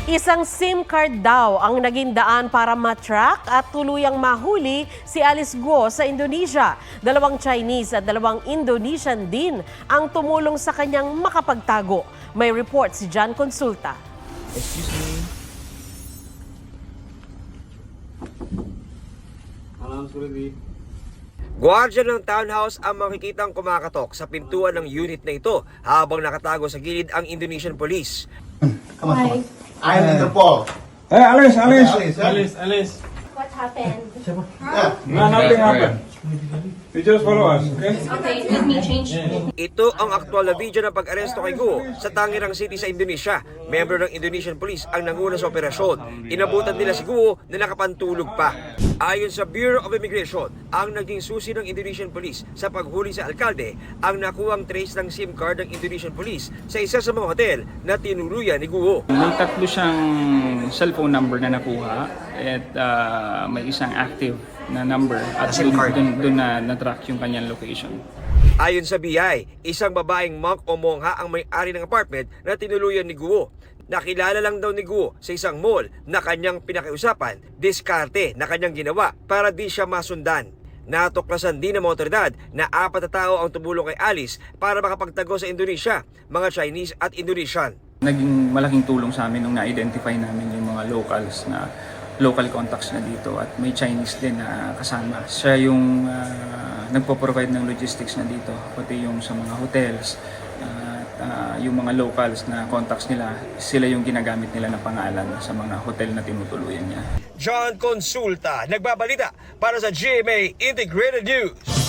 Isang SIM card daw ang naging daan para matrack at tuluyang mahuli si Alice Guo sa Indonesia. 2 Chinese at 2 Indonesian din ang tumulong sa kanyang makapagtago. May report si John Consulta. Excuse me. Guardia ng townhouse ang makikitang kumakatok sa pintuan ng unit na ito habang nakatago sa gilid ang Indonesian police. Come on, come on. I am Interpol. Hey, Alice. Alice. What happened? Yeah. No, nothing happened. You just follow us, okay? Okay, let me change. Ito ang aktual na video ng pag-aresto kay Guo sa Tangerang City sa Indonesia. Membro ng Indonesian Police ang nanguna sa operasyon. Inabutan nila si Guo na nakapantulog pa. Ayon sa Bureau of Immigration, ang naging susi ng Indonesian Police sa paghuli sa alkalde ang nakuhang trace ng SIM card ng Indonesian Police sa isa sa mga hotel na tinuluyan ni Guo. May 3 siyang cellphone number na nakuha at may isang active na number at doon na na-track yung kanyang location. Ayon sa BI, isang babaeng monk o mongha ang may-ari ng apartment na tinuluyan ni Guo. Nakilala lang daw ni Guo sa isang mall na kanyang pinakiusapan, diskarte na kanyang ginawa para di siya masundan. Natuklasan din ng mga otoridad na 4 na tao ang tumulong kay Alice para makapagtago sa Indonesia, mga Chinese at Indonesian. Naging malaking tulong sa amin nung na-identify namin yung mga local contacts na dito at may Chinese din na kasama. Siya yung nagpo-provide ng logistics na dito, pati yung sa mga hotels at yung mga locals na contacts nila, sila yung ginagamit nila na pangalan sa mga hotel na tinutuluyan niya. John Consulta, nagbabalita para sa GMA Integrated News.